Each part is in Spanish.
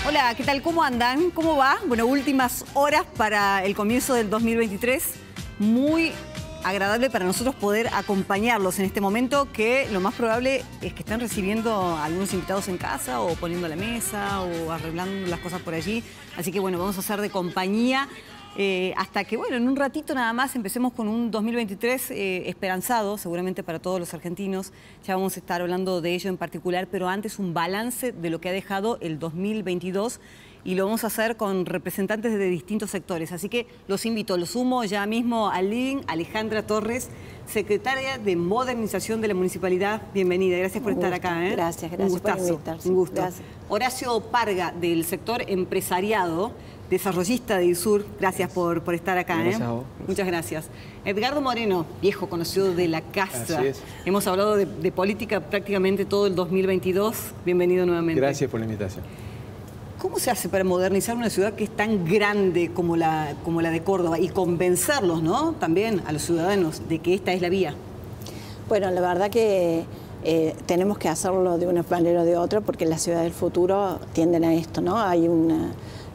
Hola, ¿qué tal? ¿Cómo andan? ¿Cómo va? Bueno, últimas horas para el comienzo del 2023. Muy agradable para nosotros poder acompañarlos en este momento, que lo más probable es que estén recibiendo a algunos invitados en casa o poniendo la mesa o arreglando las cosas por allí. Así que bueno, vamos a hacer de compañía hasta que, bueno, en un ratito nada más empecemos con un 2023 esperanzado, seguramente para todos los argentinos. Ya vamos a estar hablando de ello en particular, pero antes un balance de lo que ha dejado el 2022 y lo vamos a hacer con representantes de distintos sectores. Así que los invito, los sumo ya mismo al living. Alejandra Torres, secretaria de Modernización de la Municipalidad. Bienvenida, gracias por estar acá. Gracias un gustazo, por invitarse. Un gusto. Gracias. Horacio Parga, del sector empresariado, desarrollista de ISUR, gracias por estar acá. Gracias a vos. Muchas gracias. Edgardo Moreno, viejo conocido de la casa. Así es. Hemos hablado de política prácticamente todo el 2022. Bienvenido nuevamente. Gracias por la invitación. ¿Cómo se hace para modernizar una ciudad que es tan grande como la de Córdoba y convencerlos, ¿no?, también a los ciudadanos de que esta es la vía? Bueno, la verdad que tenemos que hacerlo de una manera o de otra porque las ciudades del futuro tienden a esto, ¿no?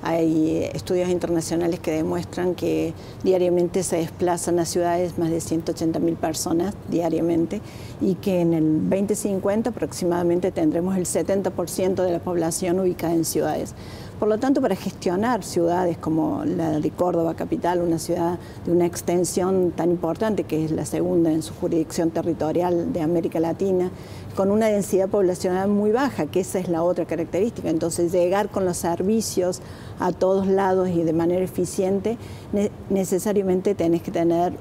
Hay estudios internacionales que demuestran que diariamente se desplazan a ciudades más de 180.000 personas diariamente y que en el 2050 aproximadamente tendremos el 70% de la población ubicada en ciudades. Por lo tanto, para gestionar ciudades como la de Córdoba capital, una ciudad de una extensión tan importante que es la segunda en su jurisdicción territorial de América Latina, con una densidad poblacional muy baja, que esa es la otra característica. Entonces, llegar con los servicios a todos lados y de manera eficiente, necesariamente tenés que tener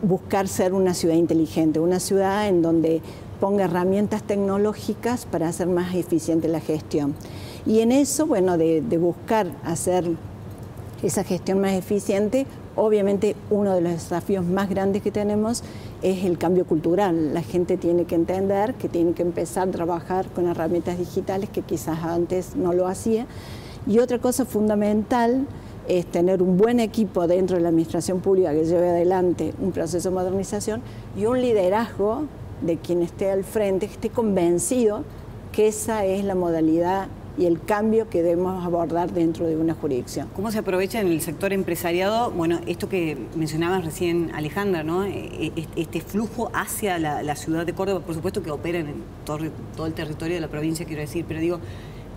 buscar ser una ciudad inteligente, una ciudad en donde ponga herramientas tecnológicas para hacer más eficiente la gestión. Y en eso, bueno, de buscar hacer esa gestión más eficiente, obviamente uno de los desafíos más grandes que tenemos es el cambio cultural. La gente tiene que entender que tiene que empezar a trabajar con herramientas digitales que quizás antes no lo hacía. Y otra cosa fundamental es tener un buen equipo dentro de la administración pública que lleve adelante un proceso de modernización y un liderazgo de quien esté al frente, que esté convencido que esa es la modalidad y el cambio que debemos abordar dentro de una jurisdicción. ¿Cómo se aprovecha en el sector empresariado? Bueno, esto que mencionabas recién, Alejandra, ¿no? Este flujo hacia la ciudad de Córdoba, por supuesto que operan en todo el territorio de la provincia, quiero decir, pero digo,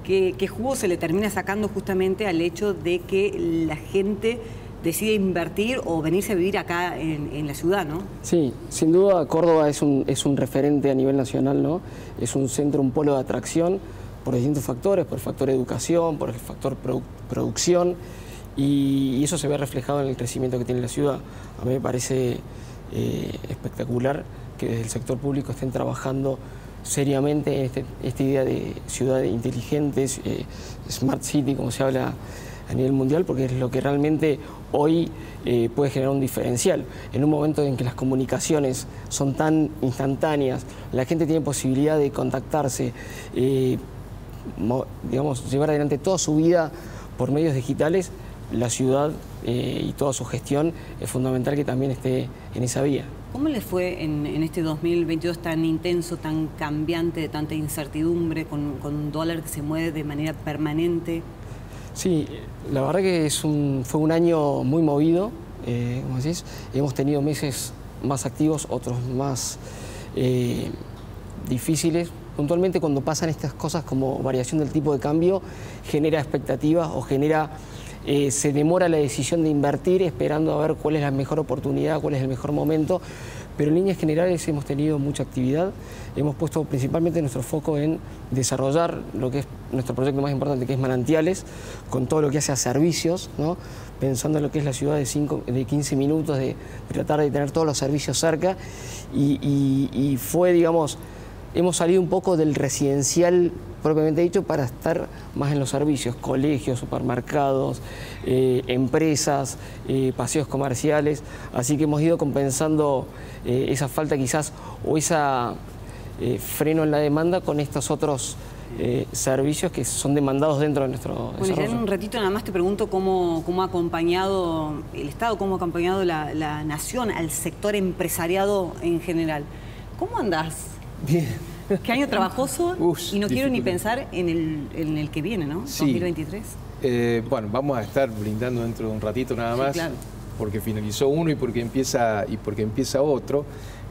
¿qué jugo se le termina sacando justamente al hecho de que la gente decide invertir o venirse a vivir acá en la ciudad, ¿no? Sí, sin duda Córdoba es un referente a nivel nacional, ¿no? Es un centro, un polo de atracción por distintos factores, por el factor educación, por el factor producción, y eso se ve reflejado en el crecimiento que tiene la ciudad. A mí me parece espectacular que desde el sector público estén trabajando seriamente en esta idea de ciudad inteligente, smart city, como se habla a nivel mundial, porque es lo que realmente hoy puede generar un diferencial. En un momento en que las comunicaciones son tan instantáneas, la gente tiene posibilidad de contactarse, digamos, llevar adelante toda su vida por medios digitales, la ciudad y toda su gestión es fundamental que también esté en esa vía. ¿Cómo les fue en este 2022 tan intenso, tan cambiante, de tanta incertidumbre, con un dólar que se mueve de manera permanente? Sí, la verdad que fue un año muy movido, como decís. Hemos tenido meses más activos, otros más difíciles. Puntualmente, cuando pasan estas cosas como variación del tipo de cambio, genera expectativas o se demora la decisión de invertir esperando a ver cuál es la mejor oportunidad, cuál es el mejor momento. Pero en líneas generales hemos tenido mucha actividad. Hemos puesto principalmente nuestro foco en desarrollar lo que es nuestro proyecto más importante, que es Manantiales, con todo lo que hace a servicios, ¿no? Pensando en lo que es la ciudad de 15 minutos, de tratar de tener todos los servicios cerca. Y fue, digamos, hemos salido un poco del residencial propiamente dicho, para estar más en los servicios, colegios, supermercados, empresas, paseos comerciales. Así que hemos ido compensando esa falta quizás o esa freno en la demanda con estos otros servicios que son demandados dentro de nuestro desarrollo. Bueno, ya en un ratito nada más te pregunto cómo ha acompañado el Estado, cómo ha acompañado la nación al sector empresariado en general. ¿Cómo andás? Bien. ¿Qué año trabajoso? Y no quiero ni pensar en el que viene, ¿no? Sí. 2023. Bueno, vamos a estar brindando dentro de un ratito nada más, claro, porque finalizó uno y porque empieza otro.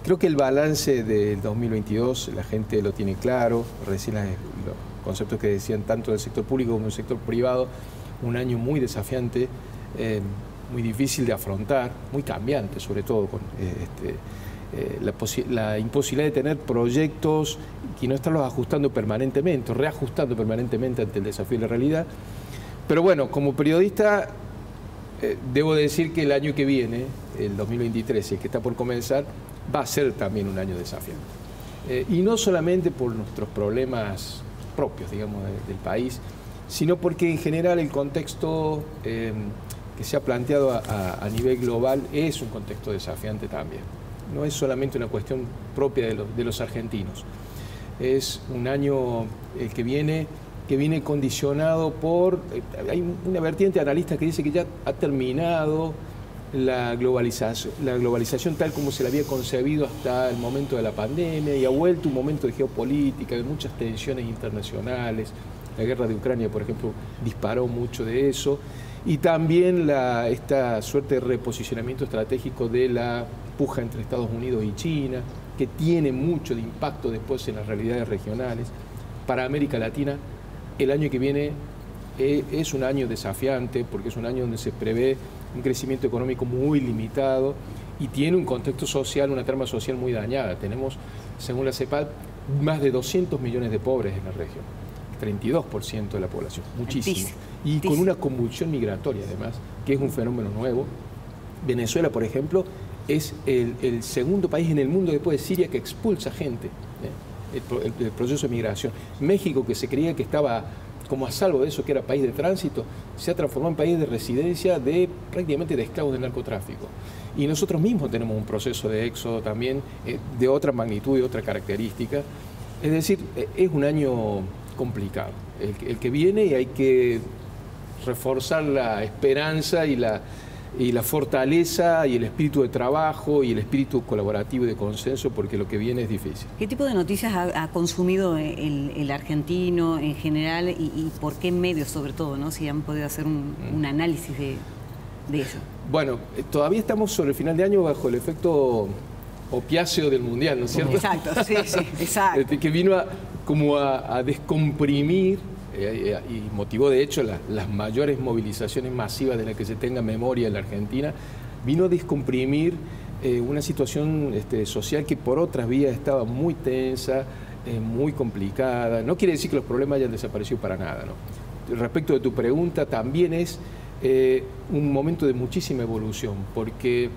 Creo que el balance del 2022 la gente lo tiene claro, recién los conceptos que decían tanto del sector público como del sector privado, un año muy desafiante, muy difícil de afrontar, muy cambiante sobre todo, con la imposibilidad de tener proyectos y no estarlos ajustando permanentemente, reajustando permanentemente ante el desafío de la realidad. Pero bueno, como periodista debo decir que el año que viene, el 2023, el que está por comenzar, va a ser también un año desafiante. Y no solamente por nuestros problemas propios, digamos, del país, sino porque en general el contexto que se ha planteado a nivel global es un contexto desafiante también. No es solamente una cuestión propia de los argentinos. Es un año que viene condicionado por... Hay una vertiente analista que dice que ya ha terminado la globalización tal como se la había concebido hasta el momento de la pandemia y ha vuelto un momento de geopolítica, de muchas tensiones internacionales. La guerra de Ucrania, por ejemplo, disparó mucho de eso. Y también esta suerte de reposicionamiento estratégico de la puja entre Estados Unidos y China, que tiene mucho de impacto después en las realidades regionales. Para América Latina, el año que viene es un año desafiante, porque es un año donde se prevé un crecimiento económico muy limitado y tiene un contexto social, una trama social muy dañada. Tenemos, según la CEPAL, más de 200 millones de pobres en la región, 32% de la población, muchísimo. Y con una convulsión migratoria, además, que es un fenómeno nuevo. Venezuela, por ejemplo, es el segundo país en el mundo después de Siria que expulsa gente, el proceso de migración. México, que se creía que estaba como a salvo de eso, que era país de tránsito, se ha transformado en país de residencia prácticamente de esclavos del narcotráfico. Y nosotros mismos tenemos un proceso de éxodo también de otra magnitud y otra característica. Es decir, es un año complicado el que viene y hay que reforzar la esperanza y la fortaleza y el espíritu de trabajo y el espíritu colaborativo y de consenso, porque lo que viene es difícil. ¿Qué tipo de noticias ha consumido el argentino en general y por qué medios sobre todo, ¿no? Si han podido hacer un análisis de eso. Bueno, todavía estamos sobre el final de año bajo el efecto opiáceo del Mundial, ¿no es cierto? Exacto, sí, exacto. Que vino a descomprimir y motivó de hecho las mayores movilizaciones masivas de las que se tenga memoria en la Argentina, vino a descomprimir una situación social que por otras vías estaba muy tensa, muy complicada. No quiere decir que los problemas hayan desaparecido para nada, ¿no? Respecto de tu pregunta, también es un momento de muchísima evolución, porque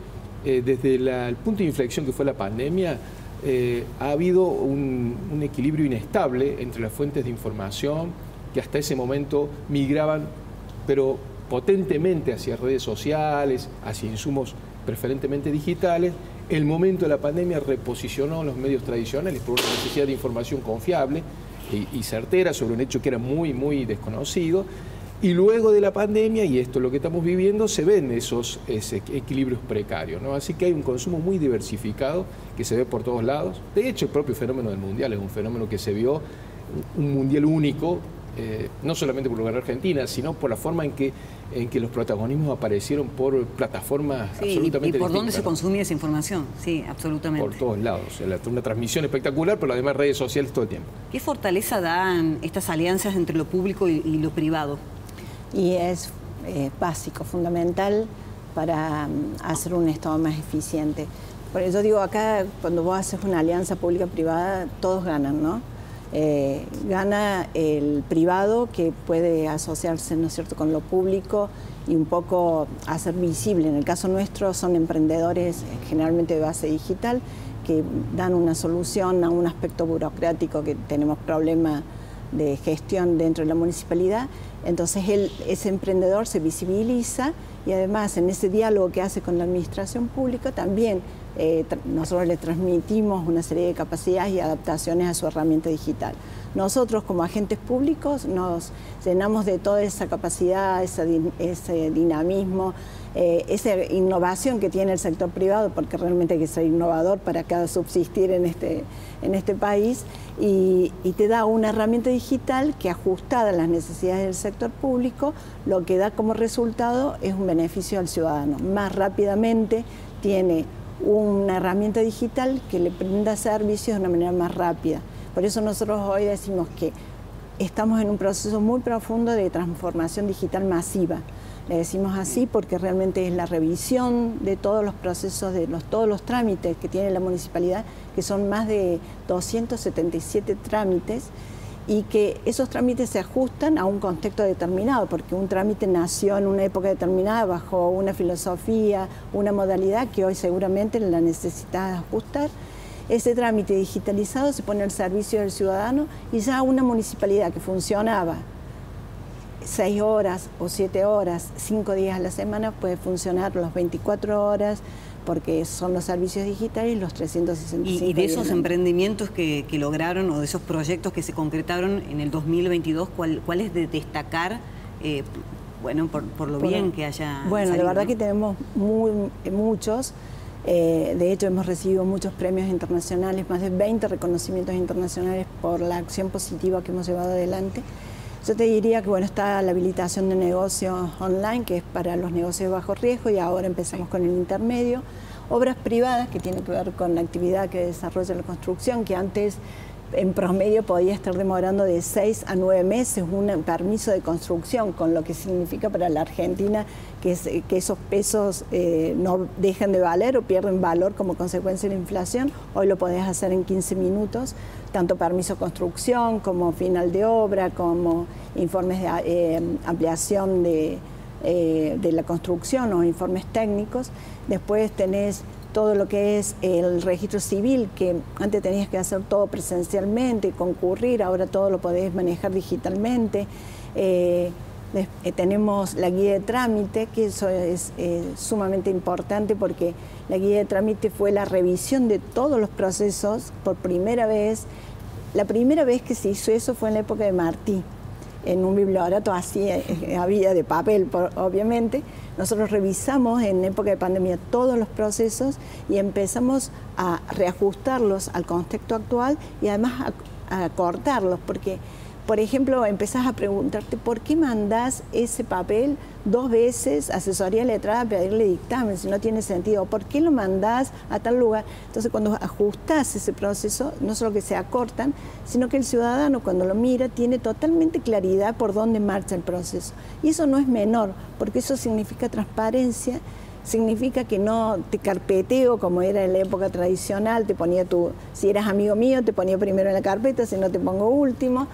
desde el punto de inflexión que fue la pandemia, ha habido un equilibrio inestable entre las fuentes de información que hasta ese momento migraban, pero potentemente hacia redes sociales, hacia insumos preferentemente digitales. El momento de la pandemia reposicionó los medios tradicionales por una necesidad de información confiable y certera sobre un hecho que era muy, muy desconocido. Y luego de la pandemia, y esto es lo que estamos viviendo, se ven esos equilibrios precarios, ¿no? Así que hay un consumo muy diversificado que se ve por todos lados. De hecho, el propio fenómeno del Mundial es un fenómeno que se vio, un Mundial único, no solamente por lugar de Argentina, sino por la forma en que los protagonismos aparecieron por plataformas absolutamente distintas. ¿Y por dónde se consumía esa información? Sí, absolutamente. Por todos lados. Una transmisión espectacular, pero además redes sociales todo el tiempo. ¿Qué fortaleza dan estas alianzas entre lo público y lo privado? Y es básico, fundamental para hacer un Estado más eficiente. Por eso digo, acá cuando vos haces una alianza pública-privada, todos ganan, ¿no? Gana el privado, que puede asociarse, ¿no es cierto?, con lo público y un poco hacer visible. En el caso nuestro son emprendedores generalmente de base digital que dan una solución a un aspecto burocrático que tenemos problema de gestión dentro de la municipalidad. Entonces ese emprendedor se visibiliza y además en ese diálogo que hace con la administración pública también nosotros le transmitimos una serie de capacidades y adaptaciones a su herramienta digital. Nosotros como agentes públicos nos llenamos de toda esa capacidad, ese dinamismo, esa innovación que tiene el sector privado, porque realmente hay que ser innovador para cada subsistir en este país, y te da una herramienta digital que, ajustada a las necesidades del sector público, lo que da como resultado es un beneficio al ciudadano. Más rápidamente tiene una herramienta digital que le brinda servicios de una manera más rápida. Por eso nosotros hoy decimos que estamos en un proceso muy profundo de transformación digital masiva. Le decimos así porque realmente es la revisión de todos los procesos, todos los trámites que tiene la municipalidad, que son más de 277 trámites, y que esos trámites se ajustan a un contexto determinado, porque un trámite nació en una época determinada bajo una filosofía, una modalidad que hoy seguramente la necesita ajustar. Ese trámite digitalizado se pone al servicio del ciudadano y ya una municipalidad que funcionaba 6 horas o 7 horas, 5 días a la semana, puede funcionar las 24 horas, porque son los servicios digitales los 365 ¿Y de esos emprendimientos que lograron o de esos proyectos que se concretaron en el 2022, cuál es de destacar, bueno, por lo bien que haya Bueno, salido, la verdad, ¿no? que tenemos muchos. De hecho, hemos recibido muchos premios internacionales, más de 20 reconocimientos internacionales por la acción positiva que hemos llevado adelante. Yo te diría que, bueno, está la habilitación de negocios online, que es para los negocios de bajo riesgo, y ahora empezamos con el intermedio. Obras privadas, que tienen que ver con la actividad que desarrolla la construcción, que antes en promedio podía estar demorando de 6 a 9 meses un permiso de construcción, con lo que significa para la Argentina que esos pesos no dejan de valer o pierden valor como consecuencia de la inflación. Hoy lo podés hacer en 15 minutos, tanto permiso de construcción como final de obra, como informes de ampliación de la construcción o informes técnicos. Después tenés todo lo que es el registro civil, que antes tenías que hacer todo presencialmente, concurrir, ahora todo lo podés manejar digitalmente. Tenemos la guía de trámite, que eso es sumamente importante, porque la guía de trámite fue la revisión de todos los procesos por primera vez. La primera vez que se hizo eso fue en la época de Martí, en un bibliorato así, había de papel, obviamente. Nosotros revisamos en época de pandemia todos los procesos y empezamos a reajustarlos al contexto actual y además a cortarlos, porque, por ejemplo, empezás a preguntarte ¿por qué mandás ese papel 2 veces, asesoría letrada, a pedirle dictamen, si no tiene sentido? ¿Por qué lo mandás a tal lugar? Entonces, cuando ajustás ese proceso, no solo que se acortan, sino que el ciudadano, cuando lo mira, tiene totalmente claridad por dónde marcha el proceso. Y eso no es menor, porque eso significa transparencia, significa que no te carpeteo como era en la época tradicional, te ponía si eras amigo mío, te ponía primero en la carpeta, si no te pongo último.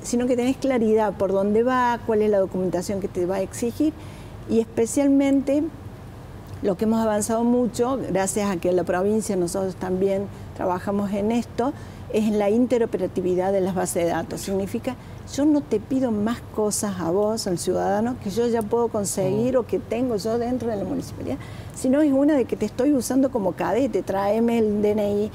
Sino que tenés claridad por dónde va, cuál es la documentación que te va a exigir, y especialmente lo que hemos avanzado mucho, gracias a que en la provincia nosotros también trabajamos en esto, es en la interoperatividad de las bases de datos. Significa, yo no te pido más cosas a vos, al ciudadano, que yo ya puedo conseguir o que tengo yo dentro de la municipalidad, sino es una de que te estoy usando como cadete. Tráeme el DNI,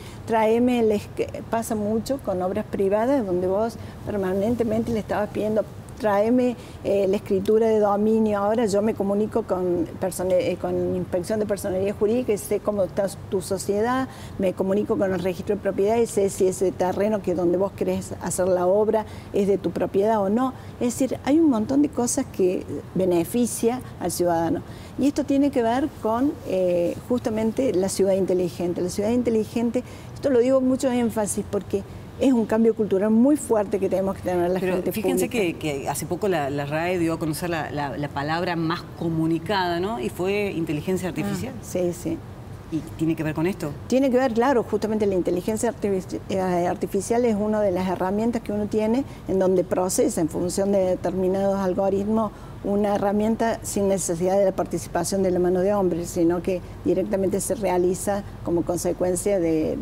pasa mucho con obras privadas donde vos permanentemente le estabas pidiendo, tráeme la escritura de dominio. Ahora yo me comunico con Inspección de Personería Jurídica y sé cómo está tu sociedad, me comunico con el registro de propiedad y sé si ese terreno que donde vos querés hacer la obra es de tu propiedad o no. Es decir, hay un montón de cosas que beneficia al ciudadano. Y esto tiene que ver con justamente la ciudad inteligente. La ciudad inteligente, esto lo digo con mucho énfasis porque es un cambio cultural muy fuerte que tenemos que tener la gente fíjense pública. que hace poco la RAE dio a conocer la palabra más comunicada, ¿no? Y fue inteligencia artificial. Sí, sí. ¿Y tiene que ver con esto? Tiene que ver, claro, justamente la inteligencia artificial es una de las herramientas que uno tiene en donde procesa en función de determinados algoritmos una herramienta sin necesidad de la participación de la mano de hombre, sino que directamente se realiza como consecuencia de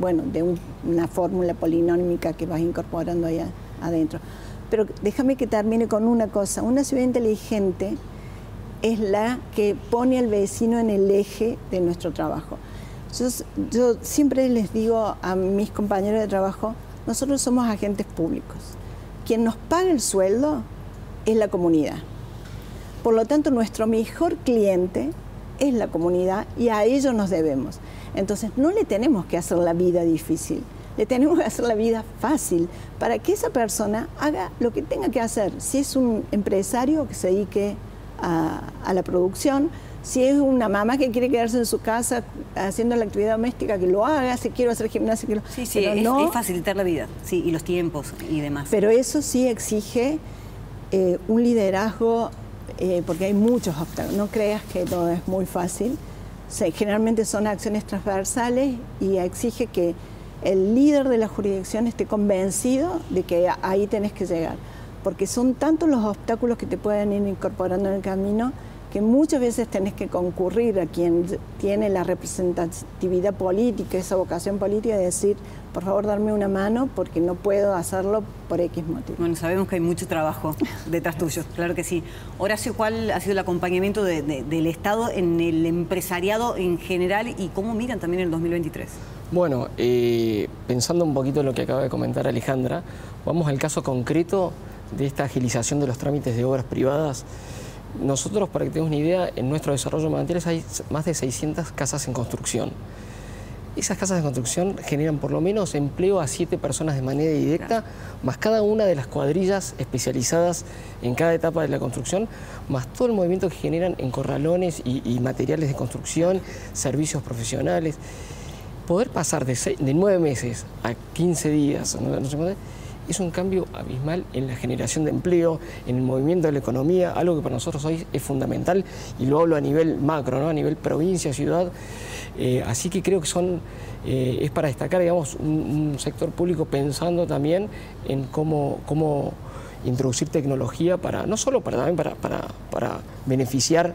una fórmula polinómica que vas incorporando allá adentro. Pero déjame que termine con una cosa. Una ciudad inteligente es la que pone al vecino en el eje de nuestro trabajo. Yo siempre les digo a mis compañeros de trabajo, nosotros somos agentes públicos. Quien nos paga el sueldo es la comunidad. Por lo tanto, nuestro mejor cliente es la comunidad y a ellos nos debemos. Entonces, no le tenemos que hacer la vida difícil, le tenemos que hacer la vida fácil para que esa persona haga lo que tenga que hacer. Si es un empresario que se dedique a la producción, si es una mamá que quiere quedarse en su casa haciendo la actividad doméstica, que lo haga, si quiero hacer gimnasia, que lo haga. Sí, es facilitar la vida, sí, y los tiempos y demás. Pero eso sí exige un liderazgo, porque hay muchos obstáculos. No creas que todo es muy fácil. Generalmente son acciones transversales y exige que el líder de la jurisdicción esté convencido de que ahí tenés que llegar. Porque son tantos los obstáculos que te pueden ir incorporando en el camino que muchas veces tenés que concurrir a quien tiene la representatividad política, esa vocación política, de decir, por favor, darme una mano porque no puedo hacerlo por X motivo. Bueno, sabemos que hay mucho trabajo detrás tuyo, claro que sí. Horacio, ¿cuál ha sido el acompañamiento del Estado en el empresariado en general y cómo miran también el 2023? Bueno, pensando un poquito en lo que acaba de comentar Alejandra, vamos al caso concreto de esta agilización de los trámites de obras privadas. Nosotros, para que tengas una idea, en nuestro desarrollo de manantiales hay más de 600 casas en construcción. Esas casas de construcción generan por lo menos empleo a 7 personas de manera directa, más cada una de las cuadrillas especializadas en cada etapa de la construcción, más todo el movimiento que generan en corralones y materiales de construcción, servicios profesionales. Poder pasar de 9 meses a 15 días, no sé cuánto, es un cambio abismal en la generación de empleo, en el movimiento de la economía, algo que para nosotros hoy es fundamental, y lo hablo a nivel macro, ¿no? A nivel provincia, ciudad. Así que creo que es para destacar, digamos, un sector público pensando también en cómo introducir tecnología para, no solo también para beneficiar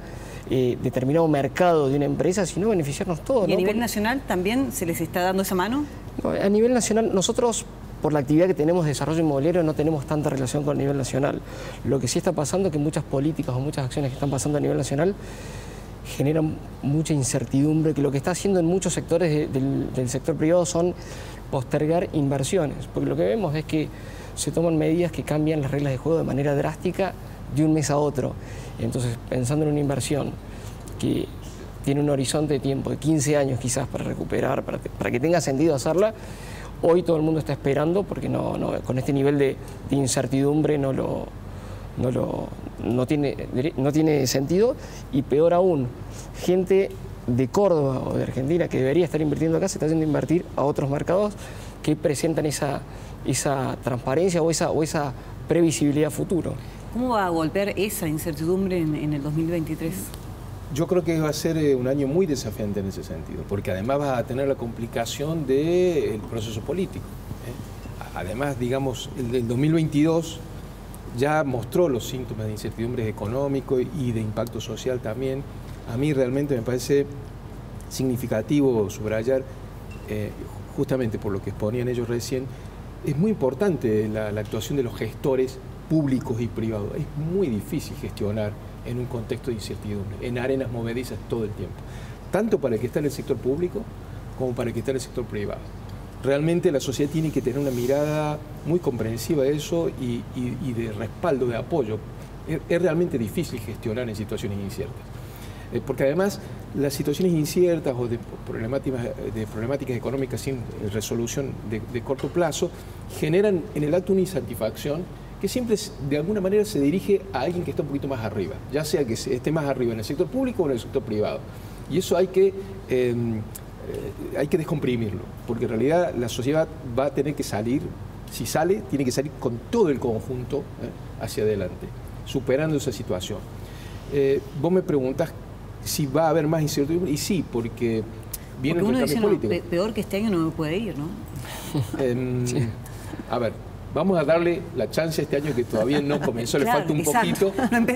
determinado mercado de una empresa, sino beneficiarnos todos. ¿Y a nivel nacional también se les está dando esa mano? No, a nivel nacional, nosotros, por la actividad que tenemos de desarrollo inmobiliario, no tenemos tanta relación con el nivel nacional. Lo que sí está pasando es que muchas políticas o muchas acciones que están pasando a nivel nacional generan mucha incertidumbre, que lo que está haciendo en muchos sectores del sector privado son postergar inversiones, porque lo que vemos es que se toman medidas que cambian las reglas de juego de manera drástica de un mes a otro. Entonces, pensando en una inversión que tiene un horizonte de tiempo de 15 años quizás para recuperar, para que tenga sentido hacerla, hoy todo el mundo está esperando porque con este nivel de incertidumbre no tiene sentido, y peor aún, gente de Córdoba o de Argentina que debería estar invirtiendo acá se está haciendo invertir a otros mercados que presentan esa transparencia o esa previsibilidad futuro. ¿Cómo va a golpear esa incertidumbre en el 2023? Yo creo que va a ser un año muy desafiante en ese sentido, porque además va a tener la complicación del proceso político. Además, digamos, el del 2022 ya mostró los síntomas de incertidumbre económico y de impacto social también. A mí realmente me parece significativo subrayar, justamente por lo que exponían ellos recién, es muy importante la actuación de los gestores públicos y privados. Es muy difícil gestionar en un contexto de incertidumbre, en arenas movedizas todo el tiempo, tanto para el que está en el sector público como para el que está en el sector privado. Realmente la sociedad tiene que tener una mirada muy comprensiva de eso y de respaldo, de apoyo. Es realmente difícil gestionar en situaciones inciertas, porque además las situaciones inciertas o de problemáticas económicas sin resolución de corto plazo generan en el acto una insatisfacción que siempre de alguna manera se dirige a alguien que está un poquito más arriba, ya sea que esté más arriba en el sector público o en el sector privado. Y eso hay que descomprimirlo, porque en realidad la sociedad va a tener que salir, si sale, tiene que salir con todo el conjunto hacia adelante, superando esa situación. Vos me preguntás si va a haber más incertidumbre, y sí, porque viene el cambio político. No, peor que este año no me puede ir, ¿no? Sí. A ver, vamos a darle la chance este año que todavía no comenzó, claro, le falta un poquito.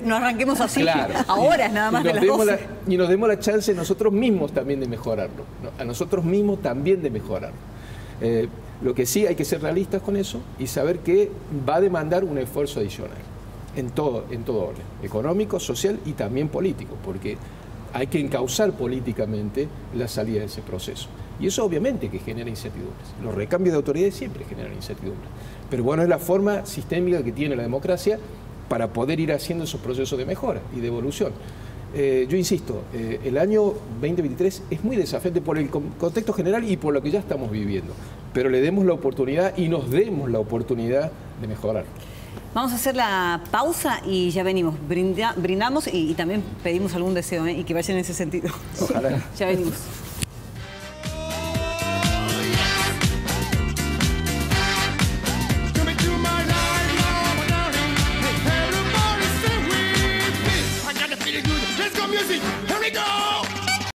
No arranquemos así, claro. Ahora es nada más de las 12. Y nos demos la chance nosotros mismos también de mejorarlo, ¿no? A nosotros mismos también de mejorarlo. Lo que sí hay que ser realistas con eso y saber que va a demandar un esfuerzo adicional en todo orden, económico, social y también político, porque hay que encauzar políticamente la salida de ese proceso. Y eso obviamente que genera incertidumbres. Los recambios de autoridades siempre generan incertidumbres. Pero bueno, es la forma sistémica que tiene la democracia para poder ir haciendo esos procesos de mejora y de evolución. Yo insisto, el año 2023 es muy desafiante por el contexto general y por lo que ya estamos viviendo, pero le demos la oportunidad y nos demos la oportunidad de mejorar. Vamos a hacer la pausa y ya venimos. Brindamos y también pedimos algún deseo y que vaya en ese sentido. Ojalá. Ya venimos.